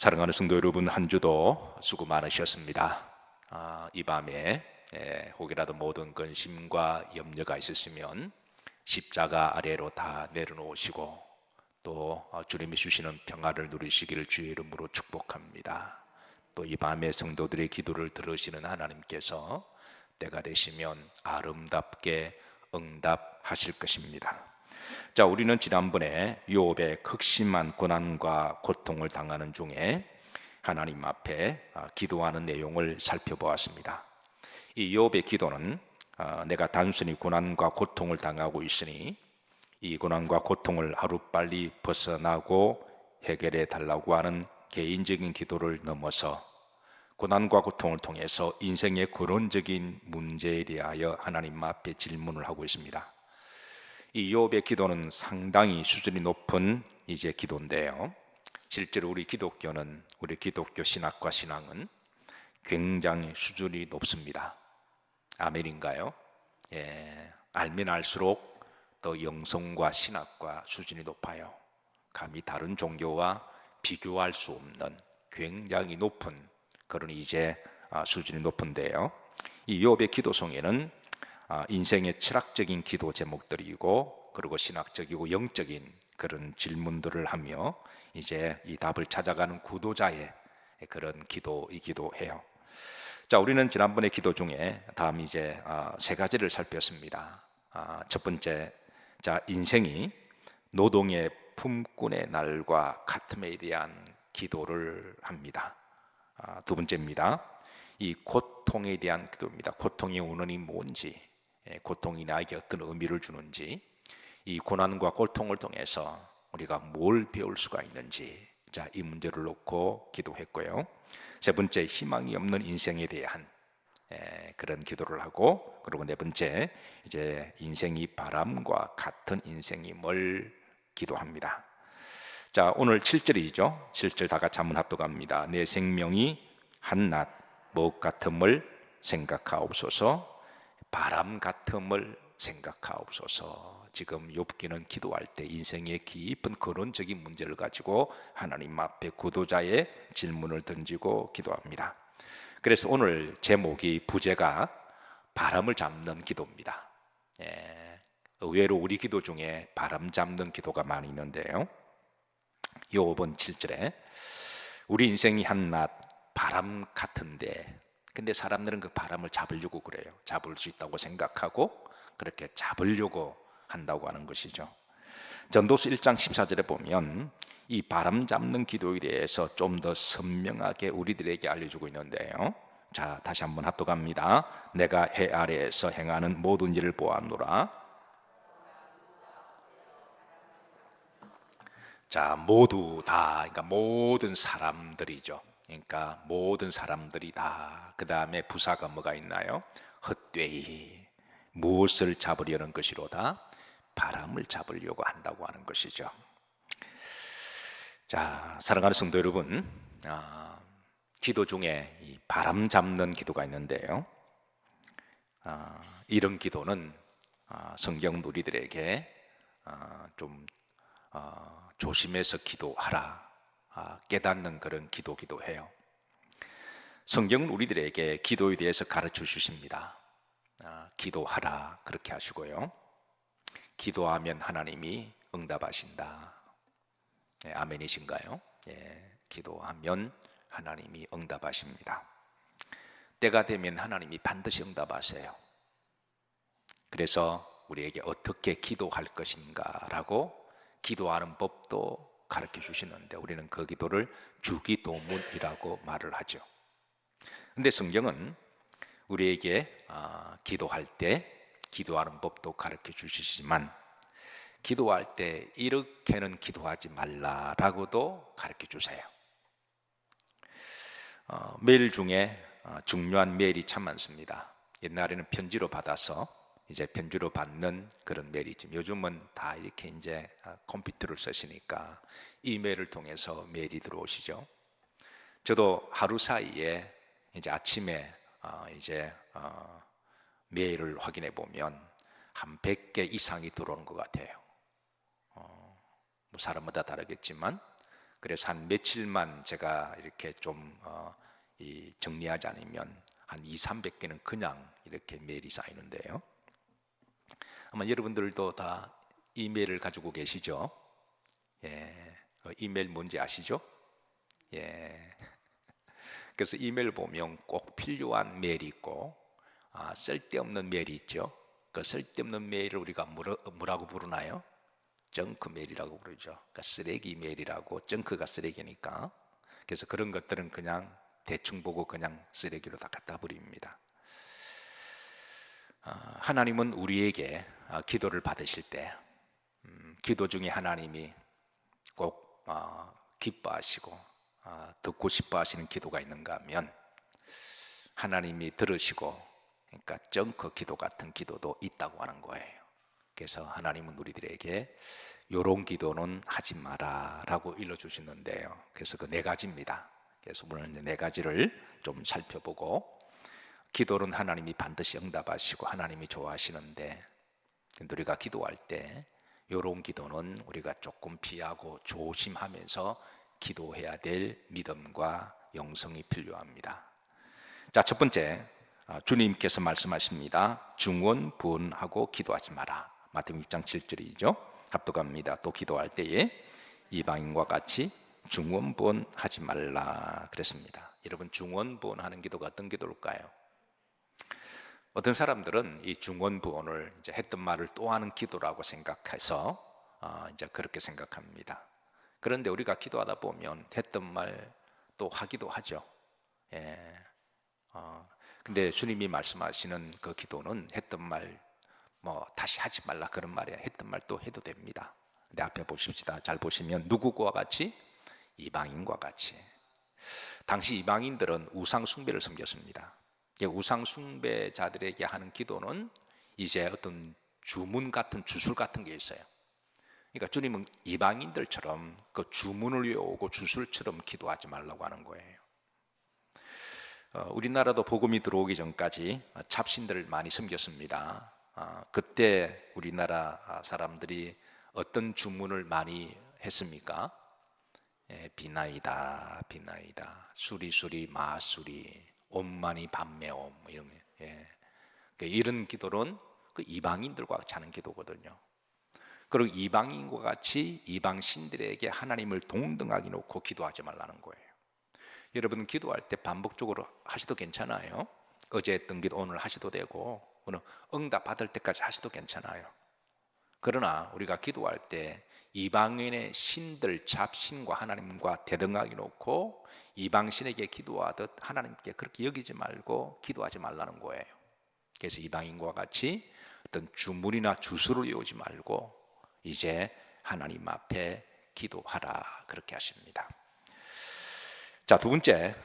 사랑하는 성도 여러분, 한 주도 수고 많으셨습니다. 이 밤에 혹이라도 모든 근심과 염려가 있으시면 십자가 아래로 다 내려놓으시고 또 주님이 주시는 평화를 누리시기를 주의 이름으로 축복합니다. 또 이 밤에 성도들의 기도를 들으시는 하나님께서 때가 되시면 아름답게 응답하실 것입니다. 자, 우리는 지난번에 욥의 극심한 고난과 고통을 당하는 중에 하나님 앞에 기도하는 내용을 살펴보았습니다. 이 욥의 기도는 내가 단순히 고난과 고통을 당하고 있으니 이 고난과 고통을 하루빨리 벗어나고 해결해 달라고 하는 개인적인 기도를 넘어서 고난과 고통을 통해서 인생의 근원적인 문제에 대하여 하나님 앞에 질문을 하고 있습니다. 이 욥의 기도는 상당히 수준이 높은 기도인데요. 실제로 우리 기독교 신학과 신앙은 굉장히 수준이 높습니다. 아멘인가요? 알면 알수록 더 영성과 신학과 수준이 높아요. 감히 다른 종교와 비교할 수 없는 굉장히 높은 그런 수준이 높은데요. 이 욥의 기도송에는 인생의 철학적인 기도 제목들이고 그리고 신학적이고 영적인 그런 질문들을 하며 이 답을 찾아가는 구도자의 그런 기도이기도 해요. 자, 우리는 지난번에 기도 중에 다음 세 가지를 살폈습니다. 첫 번째, 인생이 노동의 품꾼의 날과 같음에 대한 기도를 합니다. 두 번째입니다. 이 고통에 대한 기도입니다. 고통의 원인이 뭔지, 고통이 나에게 어떤 의미를 주는지, 이 고난과 고통을 통해서 우리가 뭘 배울 수가 있는지, 이 문제를 놓고 기도했고요. 세 번째, 희망이 없는 인생에 대한 그런 기도를 하고, 그리고 네 번째, 인생이 바람과 같은 인생임을 기도합니다. 자, 오늘 7절이죠. 7절 다 같이 한번 합독합니다. 내 생명이 한낱 목 같음을 생각하옵소서, 바람 같음을 생각하옵소서. 지금 욥기는 기도할 때 인생의 깊은 근원적인 문제를 가지고 하나님 앞에 구도자의 질문을 던지고 기도합니다. 그래서 오늘 부제가 바람을 잡는 기도입니다. 의외로 우리 기도 중에 바람 잡는 기도가 많이 있는데요. 욥은 7절에 우리 인생이 한낱 바람 같은데, 근데 사람들은 그 바람을 잡으려고 그래요. 잡을 수 있다고 생각하고 그렇게 잡으려고 한다고 하는 것이죠. 전도서 1장 14절에 보면 이 바람 잡는 기도에 대해서 좀 더 선명하게 우리들에게 알려주고 있는데요. 자, 다시 한번 합독합니다. 내가 해 아래에서 행하는 모든 일을 보았노라. 자, 모두 다, 그러니까 모든 사람들이죠. 그러니까 모든 사람들이 다. 그 다음에 부사가 뭐가 있나요? 헛되이 무엇을 잡으려는 것이로다? 바람을 잡으려고 한다고 하는 것이죠. 자, 사랑하는 성도 여러분, 기도 중에 이 바람 잡는 기도가 있는데요. 이런 기도는 성경 누리들에게 좀 조심해서 기도하라, 깨닫는 그런 기도기도 해요. 성경은 우리들에게 기도에 대해서 가르쳐 주십니다. 기도하라 그렇게 하시고요. 기도하면 하나님이 응답하신다. 아멘이신가요? 기도하면 하나님이 응답하십니다. 때가 되면 하나님이 반드시 응답하세요. 그래서 우리에게 어떻게 기도할 것인가라고 기도하는 법도 가르쳐 주시는데 우리는 그 기도를 주기도문이라고 말을 하죠. 근데 성경은 우리에게 기도할 때 기도하는 법도 가르쳐 주시지만 기도할 때 이렇게는 기도하지 말라라고도 가르쳐 주세요. 메일 중에 중요한 메일이 참 많습니다. 옛날에는 편지로 받아서 편지로 받는 그런 메일이지. 요즘은 다 이렇게 컴퓨터를 쓰시니까 이메일을 통해서 메일이 들어오시죠. 저도 하루 사이에 아침에 메일을 확인해 보면 한 100개 이상이 들어오는 것 같아요. 뭐 사람마다 다르겠지만 그래서 한 며칠만 제가 이렇게 좀 정리하지 않으면 한 200~300개는 그냥 이렇게 메일이 쌓이는데요. 아마 여러분들도 다 이메일을 가지고 계시죠? 예, 이메일 뭔지 아시죠? 예. 그래서 이메일 보면 꼭 필요한 메일이 있고 쓸데없는 메일이 있죠. 그 쓸데없는 메일을 우리가 뭐라고 부르나요? 정크 메일이라고 부르죠. 그러니까 쓰레기 메일이라고. 정크가 쓰레기니까. 그래서 그런 것들은 그냥 대충 보고 그냥 쓰레기로 다 갖다 버립니다. 하나님은 우리에게 기도를 받으실 때 기도 중에 하나님이 꼭 기뻐하시고 듣고 싶어 하시는 기도가 있는가 하면 하나님이 들으시고, 그러니까 정크 기도 같은 기도도 있다고 하는 거예요. 그래서 하나님은 우리들에게 요런 기도는 하지 마라 라고 일러주시는데요. 그래서 그 네 가지입니다. 그래서 오늘 네 가지를 좀 살펴보고, 기도는 하나님이 반드시 응답하시고 하나님이 좋아하시는데, 우리가 기도할 때 요런 기도는 우리가 조금 피하고 조심하면서 기도해야 될 믿음과 영성이 필요합니다. 자, 첫 번째, 주님께서 말씀하십니다. 중언부언하고 기도하지 마라. 마태복음 6장 7절이죠. 합독합니다. 또 기도할 때에 이방인과 같이 중언부언하지 말라 그랬습니다. 여러분, 중언부언하는 기도가 어떤 기도일까요? 어떤 사람들은 이 중언부언을 이제 했던 말을 또 하는 기도라고 생각해서 이제 그렇게 생각합니다. 그런데 우리가 기도하다 보면 했던 말 또 하기도 하죠. 예. 근데 주님이 말씀하시는 그 기도는 했던 말 뭐 다시 하지 말라 그런 말이야. 했던 말 또 해도 됩니다. 근데 앞에 보십시다. 잘 보시면 누구와 같이? 이방인과 같이. 당시 이방인들은 우상 숭배를 섬겼습니다. 우상 숭배자들에게 하는 기도는 이제 어떤 주문 같은 주술 같은 게 있어요. 그러니까 주님은 이방인들처럼 그 주문을 외우고 주술처럼 기도하지 말라고 하는 거예요. 우리나라도 복음이 들어오기 전까지 잡신들을 많이 섬겼습니다. 그때 우리나라 사람들이 어떤 주문을 많이 했습니까? 비나이다, 비나이다, 수리수리, 마수리, 옴마니 밤매옴 이런 이런 기도는 그 이방인들과 같이 하는 기도거든요. 그리고 이방인과 같이 이방 신들에게 하나님을 동등하게 놓고 기도하지 말라는 거예요. 여러분, 기도할 때 반복적으로 하셔도 괜찮아요. 어제 했던 기도 오늘 하셔도 되고, 오늘 응답 받을 때까지 하셔도 괜찮아요. 그러나 우리가 기도할 때 이방인의 신들 잡신과 하나님과 대등하게 놓고 이방신에게 기도하듯 하나님께 그렇게 여기지 말고 기도하지 말라는 거예요. 그래서 이방인과 같이 어떤 주문이나 주술을 외우지 말고 이제 하나님 앞에 기도하라 그렇게 하십니다. 자, 두 번째,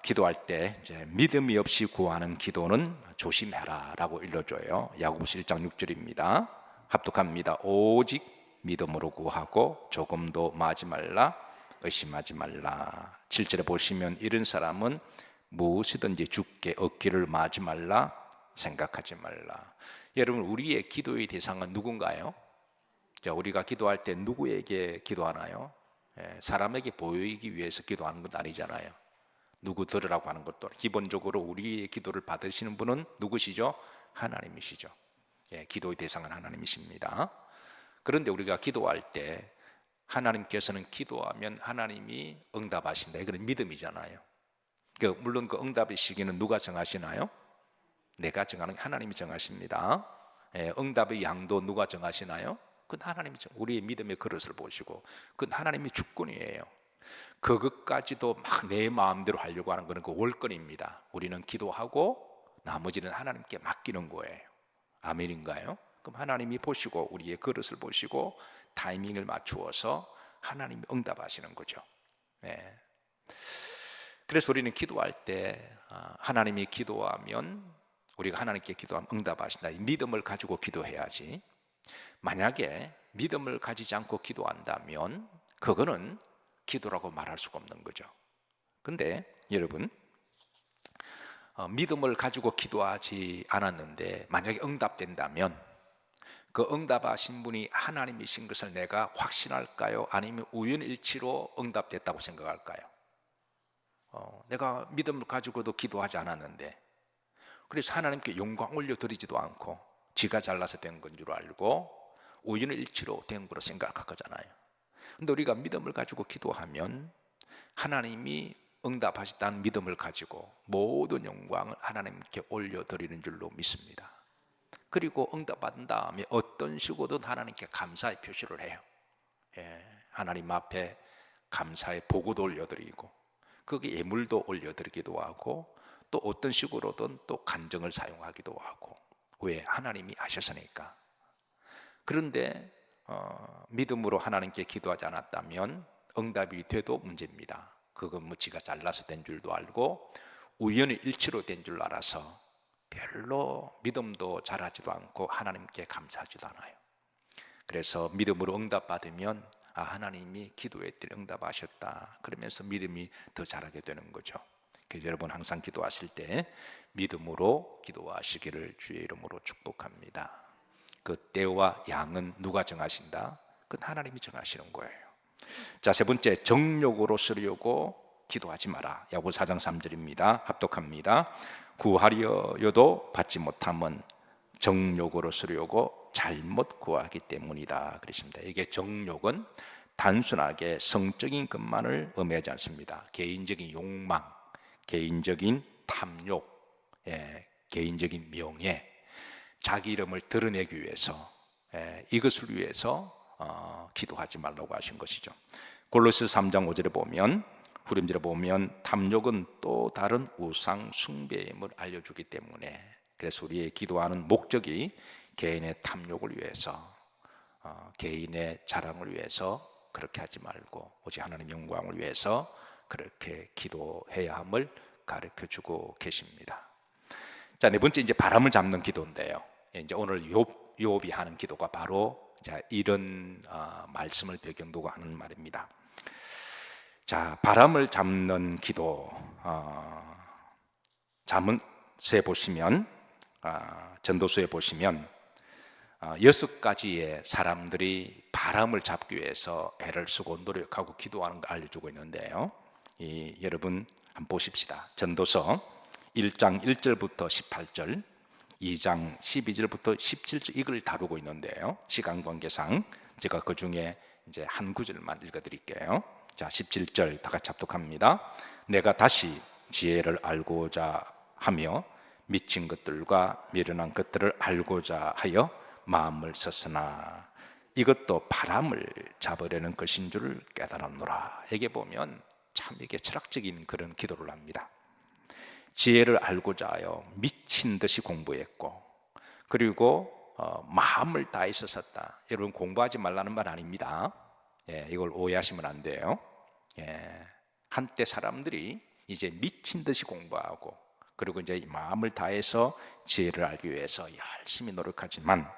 기도할 때 이제 믿음이 없이 구하는 기도는 조심해라 라고 일러줘요. 야고보서 1장 6절입니다. 합독합니다. 오직 믿음으로 구하고 조금도 마지 말라, 의심하지 말라. 7절에 보시면 이런 사람은 무엇이든지 주께 얻기를 마지 말라, 생각하지 말라. 여러분, 우리의 기도의 대상은 누군가요? 자, 우리가 기도할 때 누구에게 기도하나요? 사람에게 보이기 위해서 기도하는 건 아니잖아요. 누구 들으라고 하는 것도 기본적으로 우리의 기도를 받으시는 분은 누구시죠? 하나님이시죠. 기도의 대상은 하나님이십니다. 그런데 우리가 기도할 때 하나님께서는 기도하면 하나님이 응답하신다. 이건 믿음이잖아요. 물론 그 응답의 시기는 누가 정하시나요? 내가 정하는, 하나님이 정하십니다. 응답의 양도 누가 정하시나요? 그건 하나님이 우리의 믿음의 그릇을 보시고 그건 하나님의 주권이에요. 그것까지도 막 내 마음대로 하려고 하는 것은 그 월권입니다. 우리는 기도하고 나머지는 하나님께 맡기는 거예요. 아멘인가요? 그럼 하나님이 보시고 우리의 그릇을 보시고 타이밍을 맞추어서 하나님이 응답하시는 거죠. 네. 그래서 우리는 기도할 때 하나님이 기도하면 우리가 하나님께 기도하면 응답하신다. 이 믿음을 가지고 기도해야지. 만약에 믿음을 가지지 않고 기도한다면 그거는 기도라고 말할 수가 없는 거죠. 근데 여러분, 믿음을 가지고 기도하지 않았는데 만약에 응답된다면 그 응답하신 분이 하나님이신 것을 내가 확신할까요? 아니면 우연일치로 응답됐다고 생각할까요? 내가 믿음을 가지고도 기도하지 않았는데, 그래서 하나님께 영광 올려드리지도 않고 지가 잘나서 된 건 줄 알고 우연일치로 된 거로 생각할 거잖아요. 근데 우리가 믿음을 가지고 기도하면 하나님이 응답하셨다는 믿음을 가지고 모든 영광을 하나님께 올려드리는 줄로 믿습니다. 그리고 응답받은 다음에 어떤 식으로든 하나님께 감사의 표시를 해요. 하나님 앞에 감사의 보고도 올려드리고 거기 예물도 올려드리기도 하고 또 어떤 식으로든 또 간정을 사용하기도 하고, 왜? 하나님이 하셨으니까. 그런데 믿음으로 하나님께 기도하지 않았다면 응답이 돼도 문제입니다. 그건 뭐 지가 잘나서 된 줄도 알고 우연히 일치로 된 줄 알아서 별로 믿음도 잘하지도 않고 하나님께 감사하지도 않아요. 그래서 믿음으로 응답받으면 하나님이 기도했더니 응답하셨다 그러면서 믿음이 더 자라게 되는 거죠. 그래서 여러분 항상 기도하실 때 믿음으로 기도하시기를 주의 이름으로 축복합니다. 그 때와 양은 누가 정하신다? 그건 하나님이 정하시는 거예요. 자, 세 번째, 정욕으로 쓰려고 기도하지 마라. 야고보 4장 3절입니다. 합독합니다. 구하려여도 받지 못함은 정욕으로 쓰려고 잘못 구하기 때문이다 그랬습니다. 이게 정욕은 단순하게 성적인 것만을 의미하지 않습니다. 개인적인 욕망, 개인적인 탐욕, 개인적인 명예, 자기 이름을 드러내기 위해서, 이것을 위해서 기도하지 말라고 하신 것이죠. 골로새 3장 5절에 보면, 후렴절에 보면 탐욕은 또 다른 우상 숭배임을 알려주기 때문에, 그래서 우리의 기도하는 목적이 개인의 탐욕을 위해서, 개인의 자랑을 위해서 그렇게 하지 말고 오직 하나님 영광을 위해서 그렇게 기도해야 함을 가르쳐주고 계십니다. 자, 네 번째, 이제 바람을 잡는 기도인데요. 이제 오늘 욥이 하는 기도가 바로 이런 말씀을 배경두고 하는 말입니다. 자, 바람을 잡는 기도, 잠언서에 보시면, 전도서에 보시면 6가지의 사람들이 바람을 잡기 위해서 애를 쓰고 노력하고 기도하는 걸 알려주고 있는데요. 여러분 한번 보십시다. 전도서 1장 1절부터 18절, 2장 12절부터 17절, 이걸 다루고 있는데요. 시간 관계상 제가 그 중에 이제 한 구절만 읽어드릴게요. 자, 17절 다 같이 합독합니다. 내가 다시 지혜를 알고자 하며 미친 것들과 미련한 것들을 알고자 하여 마음을 썼으나 이것도 바람을 잡으려는 것인 줄 깨달았노라. 여기 보면 참 이게 철학적인 그런 기도를 합니다. 지혜를 알고자 하여 미친 듯이 공부했고, 그리고 마음을 다해서 썼다. 여러분, 공부하지 말라는 말 아닙니다. 이걸 오해하시면 안 돼요. 한때 사람들이 이제 미친 듯이 공부하고, 그리고 이제 마음을 다해서 지혜를 알기 위해서 열심히 노력하지만,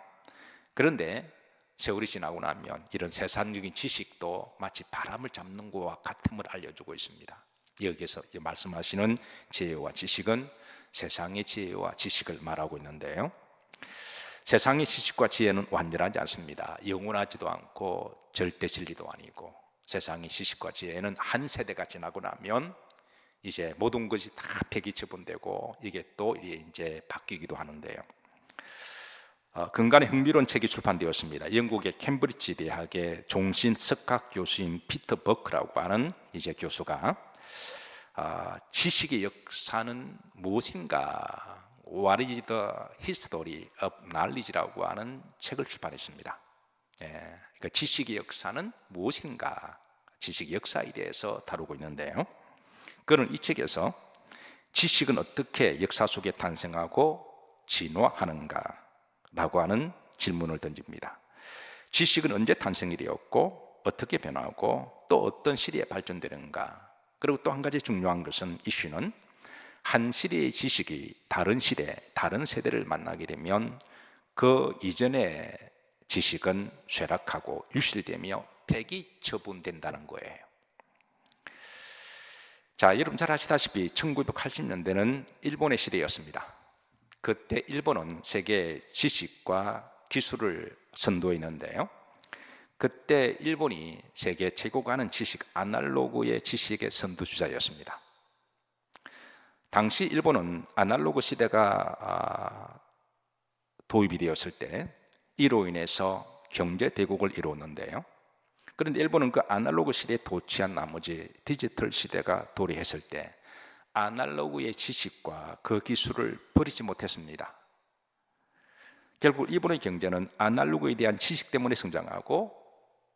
그런데 세월이 지나고 나면 이런 세상적인 지식도 마치 바람을 잡는 것과 같음을 알려주고 있습니다. 여기에서 말씀하시는 지혜와 지식은 세상의 지혜와 지식을 말하고 있는데요, 세상의 지식과 지혜는 완전하지 않습니다. 영원하지도 않고 절대 진리도 아니고, 세상의 지식과 지혜는 한 세대가 지나고 나면 이제 모든 것이 다 폐기 처분되고 이게 또 이제 바뀌기도 하는데요. 근간의 흥미로운 책이 출판되었습니다. 영국의 캠브리지 대학의 종신석학 교수인 피터 버크라고 하는 이제 교수가 지식의 역사는 무엇인가, What is the history of knowledge라고 하는 책을 출판했습니다. 그러니까 지식의 역사는 무엇인가, 지식의 역사에 대해서 다루고 있는데요, 그는 이 책에서 지식은 어떻게 역사 속에 탄생하고 진화하는가 라고 하는 질문을 던집니다. 지식은 언제 탄생이 되었고 어떻게 변하고 또 어떤 시대에 발전되는가, 그리고 또 한 가지 중요한 것은, 이슈는 한 시대의 지식이 다른 시대, 다른 세대를 만나게 되면 그 이전의 지식은 쇠락하고 유실되며 폐기 처분된다는 거예요. 자, 여러분 잘 아시다시피 1980년대는 일본의 시대였습니다. 그때 일본은 세계 지식과 기술을 선도했는데요. 그때 일본이 세계 최고가 하는 지식, 아날로그의 지식의 선두주자였습니다. 당시 일본은 아날로그 시대가 도입이 되었을 때 이로 인해서 경제 대국을 이루었는데요. 그런데 일본은 그 아날로그 시대에 도취한 나머지 디지털 시대가 도래했을 때 아날로그의 지식과 그 기술을 버리지 못했습니다. 결국 일본의 경제는 아날로그에 대한 지식 때문에 성장하고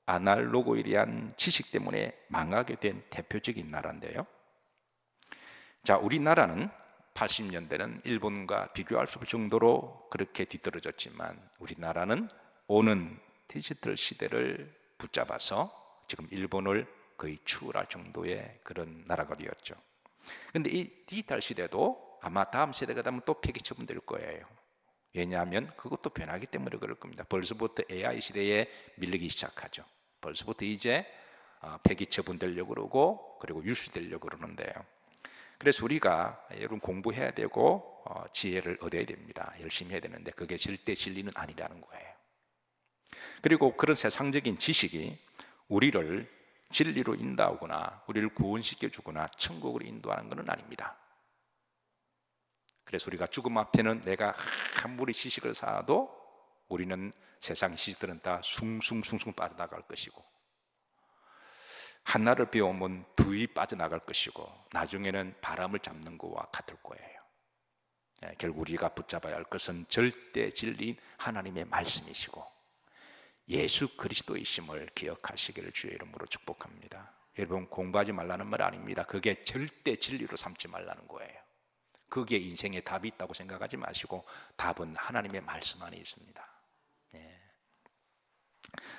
아날로그에 대한 지식 때문에 망하게 된 대표적인 나라인데요. 자, 우리나라는 80년대는 일본과 비교할 수 없을 정도로 그렇게 뒤떨어졌지만 우리나라는 오는 디지털 시대를 붙잡아서 지금 일본을 거의 추월할 정도의 그런 나라가 되었죠. 그런데 이 디지털 시대도 아마 다음 세대가 되면 또 폐기 처분될 거예요. 왜냐하면 그것도 변하기 때문에 그럴 겁니다. 벌써부터 AI 시대에 밀리기 시작하죠. 벌써부터 이제 폐기 처분되려고 그러고 그리고 유출되려고 그러는데요. 그래서 우리가 여러분 공부해야 되고 지혜를 얻어야 됩니다. 열심히 해야 되는데 그게 절대 진리는 아니라는 거예요. 그리고 그런 세상적인 지식이 우리를 진리로 인도하거나 우리를 구원시켜주거나 천국으로 인도하는 것은 아닙니다. 그래서 우리가 죽음 앞에는 내가 아무리 지식을 쌓아도 우리는 세상 지식들은 다 숭숭숭숭 빠져나갈 것이고 하나를 배우면 두이 빠져나갈 것이고 나중에는 바람을 잡는 것과 같을 거예요. 결국 우리가 붙잡아야 할 것은 절대 진리인 하나님의 말씀이시고 예수 그리스도이심을 기억하시기를 주의 이름으로 축복합니다. 여러분 공부하지 말라는 말 아닙니다. 그게 절대 진리로 삼지 말라는 거예요. 거기에 인생에 답이 있다고 생각하지 마시고 답은 하나님의 말씀 안에 있습니다.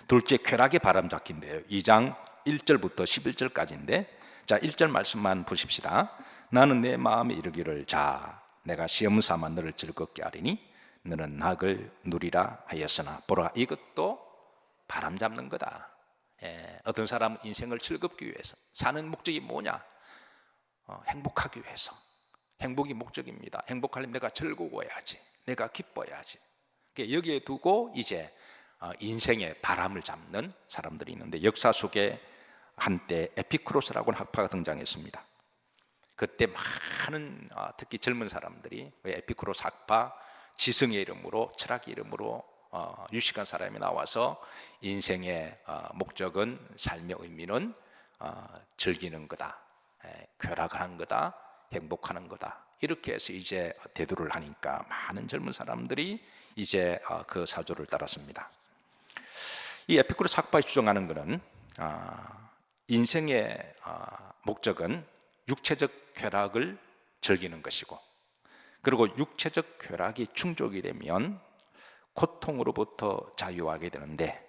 둘째, 쾌락의 바람잡기인데요. 2장 1절부터 11절까지인데 자 1절 말씀만 보십시다. 나는 내 마음에 이르기를 자 내가 시험 삼아 너를 즐겁게 하리니 너는 낙을 누리라 하였으나 보라 이것도 바람 잡는 거다. 어떤 사람은 인생을 즐겁기 위해서 사는 목적이 뭐냐? 행복하기 위해서. 행복이 목적입니다. 행복하려면 내가 즐거워야지, 내가 기뻐야지. 여기에 두고 이제 인생의 바람을 잡는 사람들이 있는데 역사 속에 한때 에피쿠로스라고 하는 학파가 등장했습니다. 그때 많은 특히 젊은 사람들이 에피쿠로스 학파, 지성의 이름으로 철학의 이름으로 유식한 사람이 나와서 인생의 목적은 삶의 의미는 즐기는 거다, 쾌락을 하는 거다, 행복하는 거다 이렇게 해서 이제 대두를 하니까 많은 젊은 사람들이 이제 그 사조를 따랐습니다. 이 에피쿠로스 학파에 주장하는 것은 인생의 목적은 육체적 쾌락을 즐기는 것이고 그리고 육체적 쾌락이 충족이 되면 고통으로부터 자유하게 되는데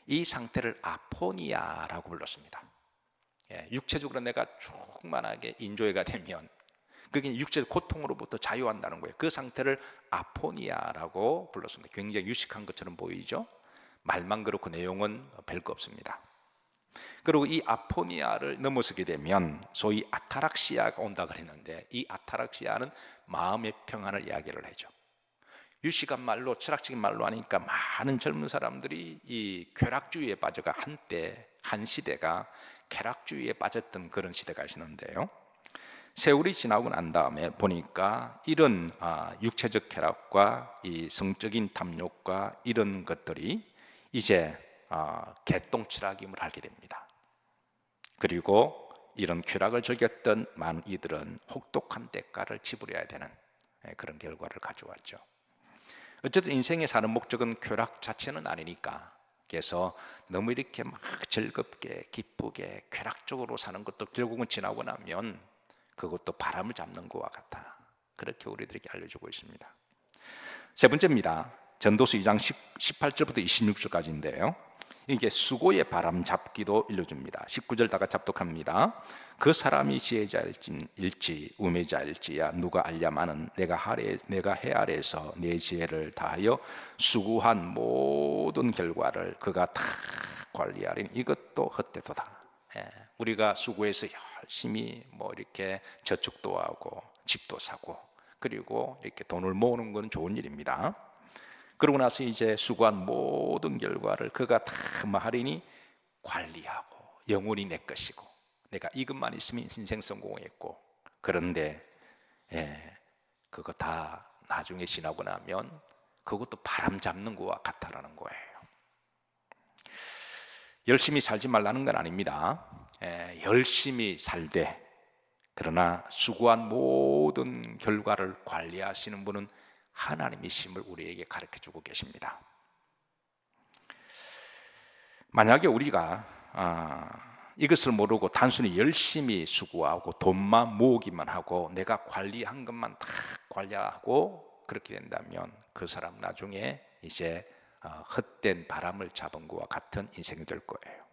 이 상태를 아포니아라고 불렀습니다. 육체적으로 내가 충만하게 인조해가 되면 그게 육체적 고통으로부터 자유한다는 거예요. 그 상태를 아포니아라고 불렀습니다. 굉장히 유식한 것처럼 보이죠? 말만 그렇고 내용은 별거 없습니다. 그리고 이 아포니아를 넘어서게 되면 소위 아타락시아가 온다 그랬는데 이 아타락시아는 마음의 평안을 이야기를 하죠. 유식한 말로 철학적인 말로 하니까 많은 젊은 사람들이 이 쾌락주의에 빠져가 한때 한 시대가 쾌락주의에 빠졌던 그런 시대가 있었는데요. 세월이 지나고 난 다음에 보니까 이런 육체적 쾌락과 이 성적인 탐욕과 이런 것들이 이제 개똥철학임을 알게 됩니다. 그리고 이런 쾌락을 즐겼던 많은 이들은 혹독한 대가를 지불해야 되는 그런 결과를 가져왔죠. 어쨌든 인생에 사는 목적은 쾌락 자체는 아니니까 그래서 너무 이렇게 막 즐겁게 기쁘게 쾌락적으로 사는 것도 결국은 지나고 나면 그것도 바람을 잡는 것과 같아. 그렇게 우리들에게 알려주고 있습니다. 세 번째입니다. 전도서 2장 18절부터 26절까지인데요. 이게 수고의 바람 잡기도 일러줍니다. 19절 다가 잡독합니다. 그 사람이 지혜자일지 우매자일지야 누가 알랴마는 내가 해 아래에서 내 지혜를 다하여 수고한 모든 결과를 그가 다 관리하리니 이것도 헛되도다. 우리가 수고해서 열심히 뭐 이렇게 저축도 하고 집도 사고 그리고 이렇게 돈을 모으는 건 좋은 일입니다. 그러고 나서 이제 수고한 모든 결과를 그가 다 마하리니 관리하고 영원히 내 것이고 내가 이것만 있으면 인생 성공했고, 그런데 그거 다 나중에 지나고 나면 그것도 바람 잡는 거와 같다라는 거예요. 열심히 살지 말라는 건 아닙니다. 열심히 살되, 그러나 수고한 모든 결과를 관리하시는 분은 하나님이심을 우리에게 가르쳐주고 계십니다. 만약에 우리가 이것을 모르고 단순히 열심히 수고하고 돈만 모으기만 하고 내가 관리한 것만 다 관리하고 그렇게 된다면 그 사람 나중에 이제 헛된 바람을 잡은 것과 같은 인생이 될 거예요.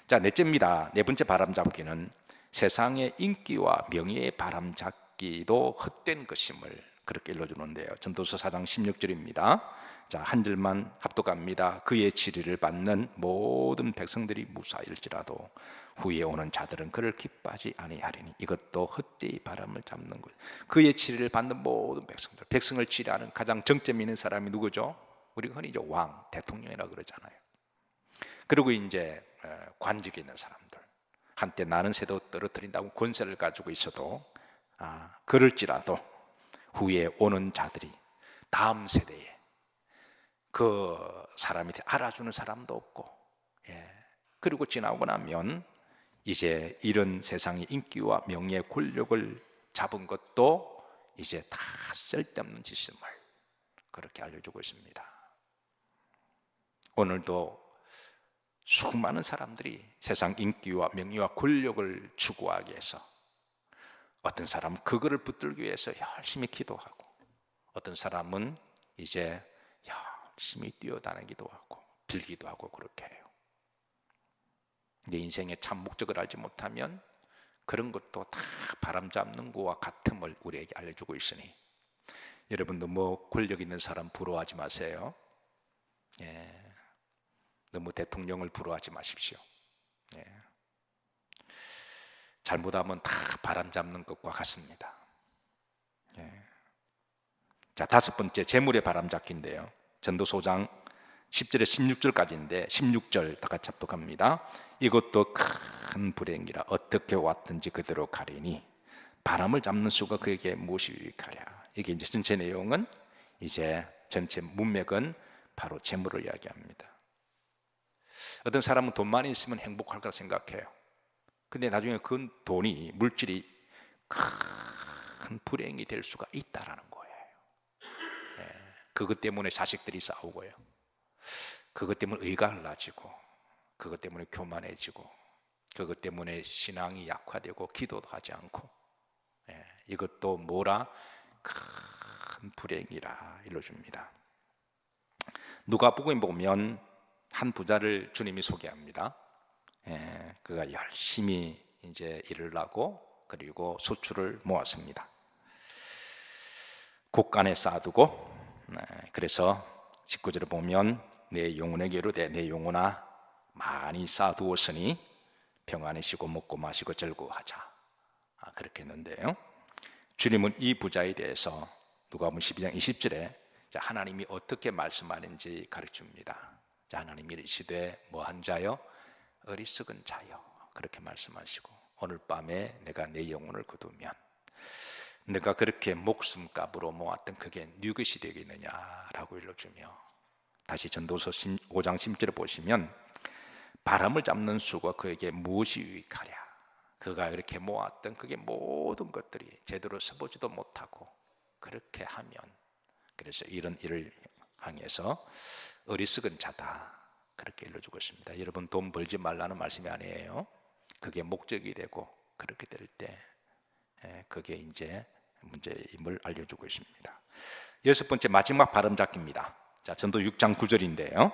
자, 넷째입니다. 네 번째 바람잡기는 세상의 인기와 명예의 바람잡기도 헛된 것임을 그렇게 일러주는데요. 전도서 4장 16절입니다. 자, 한 절만 합독합니다. 그의 치리를 받는 모든 백성들이 무사일지라도 후에 오는 자들은 그를 기뻐하지 아니하리니 이것도 헛되이 바람을 잡는 것. 그의 치리를 받는 모든 백성들, 백성을 치리하는 가장 정점 있는 사람이 누구죠? 우리가 흔히 이제 왕, 대통령이라고 그러잖아요. 그리고 이제 관직에 있는 사람들, 한때 나는 새도 떨어뜨린다고 권세를 가지고 있어도 그럴지라도 후에 오는 자들이 다음 세대에 그 사람이 알아주는 사람도 없고, 그리고 지나고 나면 이제 이런 세상의 인기와 명예, 권력을 잡은 것도 이제 다 쓸데없는 짓임을 그렇게 알려주고 있습니다. 오늘도 수많은 사람들이 세상 인기와 명예와 권력을 추구하기 위해서, 어떤 사람은 그거를 붙들기 위해서 열심히 기도하고, 어떤 사람은 이제 열심히 뛰어다니기도 하고 빌기도 하고 그렇게 해요. 내 인생의 참 목적을 알지 못하면 그런 것도 다 바람 잡는 거와 같음을 우리에게 알려주고 있으니, 여러분도 뭐 권력 있는 사람 부러워하지 마세요. 너무 대통령을 부러워하지 마십시오. 잘못하면 다 바람 잡는 것과 같습니다. 자, 다섯 번째, 재물의 바람 잡기인데요. 전도서 5장 10절에 16절까지인데 16절 다 같이 합독합니다. 이것도 큰 불행이라 어떻게 왔든지 그대로 가리니 바람을 잡는 수가 그에게 무엇이 유익하랴. 이게 이제 전체 내용은, 이제 전체 문맥은 바로 재물을 이야기합니다. 어떤 사람은 돈 많이 있으면 행복할 거라 생각해요. 근데 나중에 그 돈이, 물질이 큰 불행이 될 수가 있다라는 거예요. 그것 때문에 자식들이 싸우고요, 그것 때문에 의가 갈라지고, 그것 때문에 교만해지고, 그것 때문에 신앙이 약화되고 기도도 하지 않고, 이것도 뭐라? 큰 불행이라 일러줍니다. 누가복음에 보면 한 부자를 주님이 소개합니다. 그가 열심히 이제 일을 하고 그리고 소출을 모았습니다. 곳간에 쌓아두고, 그래서 19절에 보면 내 영혼에게 이르되 내 영혼아 많이 쌓아두었으니 평안히 쉬고 먹고 마시고 즐거워하자. 그렇게 했는데요, 주님은 이 부자에 대해서 누가복음 12장 20절에 하나님이 어떻게 말씀하는지 가르칩니다. 하나님이 이르시되 뭐한 자요? 어리석은 자요. 그렇게 말씀하시고, 오늘 밤에 내가 내 영혼을 거두면 내가 그렇게 목숨값으로 모았던 그게 네 것이 되겠느냐라고 일러주며, 다시 전도서 5장 10절에 보시면 바람을 잡는 수가 그에게 무엇이 유익하랴. 그가 이렇게 모았던 그게 모든 것들이 제대로 써보지도 못하고 그렇게 하면, 그래서 이런 일을 향해서 어리석은 자다 그렇게 일러주고 있습니다. 여러분, 돈 벌지 말라는 말씀이 아니에요. 그게 목적이 되고 그렇게 될 때 그게 이제 문제임을 알려주고 있습니다. 여섯 번째, 마지막 바람 잡기입니다. 자, 전도 6장 9절인데요.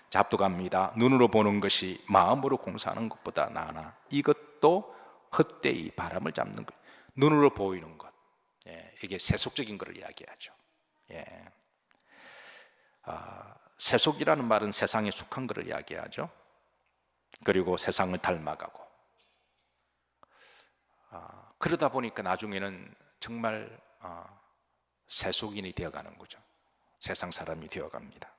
자, 합독합니다. 눈으로 보는 것이 마음으로 공사하는 것보다 나으나 이것도 헛되이 바람을 잡는 것. 눈으로 보이는 것, 이게 세속적인 것을 이야기하죠. 세속이라는 말은 세상에 속한 것을 이야기하죠. 그리고 세상을 닮아가고, 그러다 보니까 나중에는 정말 세속인이 되어가는 거죠. 세상 사람이 되어갑니다.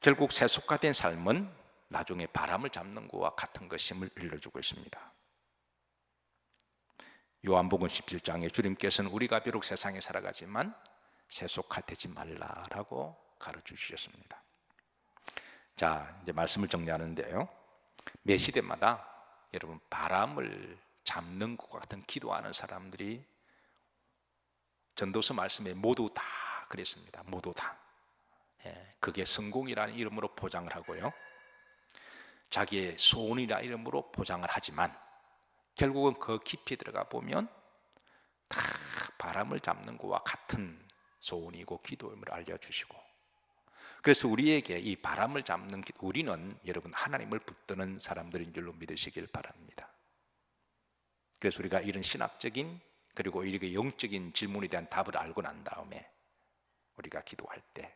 결국 세속화된 삶은 나중에 바람을 잡는 것과 같은 것임을 일러주고 있습니다. 요한복음 17장에 주님께서는 우리가 비록 세상에 살아가지만 세속화되지 말라라고 가르쳐 주셨습니다. 자, 이제 말씀을 정리하는데요. 매 시대마다 여러분 바람을 잡는 것 같은 기도하는 사람들이 전도서 말씀에 모두 다 그랬습니다. 모두 다. 그게 성공이라는 이름으로 포장을 하고요. 자기의 소원이라는 이름으로 포장을 하지만 결국은 그 깊이 들어가 보면 다 바람을 잡는 것과 같은 소원이고 기도임을 알려주시고, 그래서 우리에게 이 바람을 잡는 우리는 여러분 하나님을 붙드는 사람들인 줄로 믿으시길 바랍니다. 그래서 우리가 이런 신학적인 그리고 이렇게 영적인 질문에 대한 답을 알고 난 다음에 우리가 기도할 때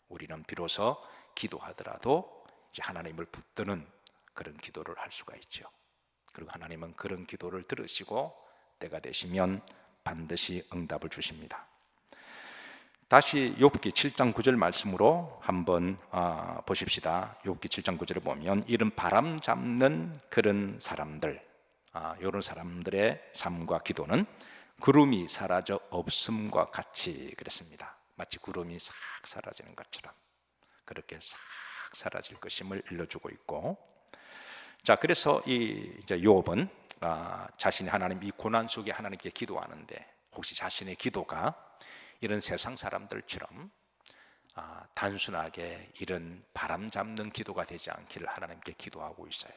우리는 비로소 기도하더라도 이제 하나님을 붙드는 그런 기도를 할 수가 있죠. 그리고 하나님은 그런 기도를 들으시고 때가 되시면 반드시 응답을 주십니다. 다시 욥기 7장 9절 말씀으로 한번 보십시다. 욥기 7장 9절을 보면 이런 바람 잡는 그런 사람들, 이런 사람들의 삶과 기도는 구름이 사라져 없음과 같이 그랬습니다. 마치 구름이 싹 사라지는 것처럼 그렇게 싹 사라질 것임을 일러주고 있고, 자, 그래서 이제 욥은 자신이 하나님 이 고난 속에 하나님께 기도하는데 혹시 자신의 기도가 이런 세상 사람들처럼 단순하게 이런 바람 잡는 기도가 되지 않기를 하나님께 기도하고 있어요.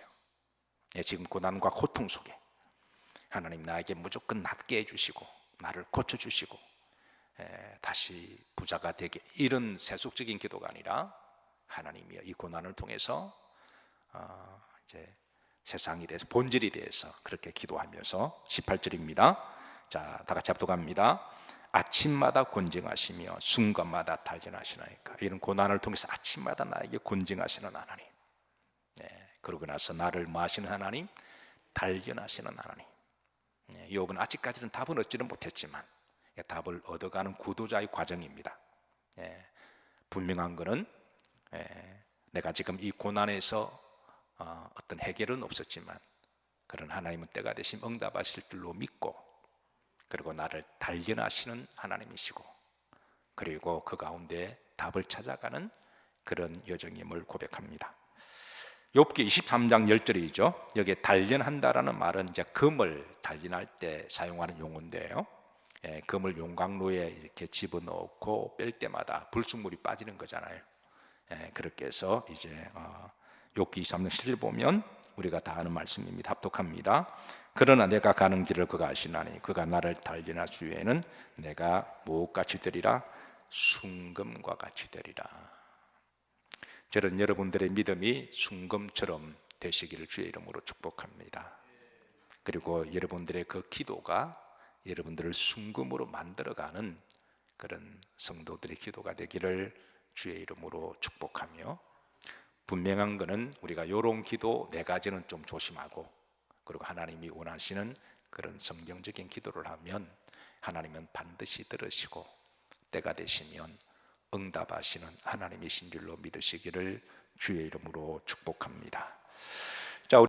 지금 고난과 고통 속에 하나님 나에게 무조건 낫게 해주시고 나를 고쳐주시고 다시 부자가 되게, 이런 세속적인 기도가 아니라 하나님이여 이 고난을 통해서 이제 세상에 대해서 본질에 대해서 그렇게 기도하면서 18절입니다. 자, 다 같이 합독합니다. 아침마다 권징하시며 순간마다 단련하시나이까. 이런 고난을 통해서 아침마다 나에게 권징하시는 하나님, 그러고 나서 나를 마시는 하나님, 단련하시는 하나님. 욥은 아직까지는 답은 얻지는 못했지만 답을 얻어가는 구도자의 과정입니다. 분명한 것은 내가 지금 이 고난에서 어떤 해결은 없었지만 그런 하나님은 때가 되시면 응답하실 줄로 믿고, 그리고 나를 단련하시는 하나님이시고, 그리고 그 가운데 답을 찾아가는 그런 여정임을 고백합니다. 욥기 23장 10절이죠. 여기에 단련한다라는 말은 이제 금을 단련할 때 사용하는 용어인데요. 금을 용광로에 이렇게 집어넣고 뺄 때마다 불순물이 빠지는 거잖아요. 그렇게 해서 이제 욥기 23장 10절 보면 우리가 다 아는 말씀입니다. 합독합니다. 그러나 내가 가는 길을 그가 아시나니 그가 나를 단련할 주에는 내가 무엇같이 되리라? 순금과 같이 되리라. 저는 여러분들의 믿음이 순금처럼 되시기를 주의 이름으로 축복합니다. 그리고 여러분들의 그 기도가 여러분들을 순금으로 만들어가는 그런 성도들의 기도가 되기를 주의 이름으로 축복하며, 분명한 것은 우리가 이런 기도 네 가지는 좀 조심하고, 그리고 하나님이 원하시는 그런 성경적인 기도를 하면 하나님은 반드시 들으시고 때가 되시면 응답하시는 하나님이신 줄로 믿으시기를 주의 이름으로 축복합니다.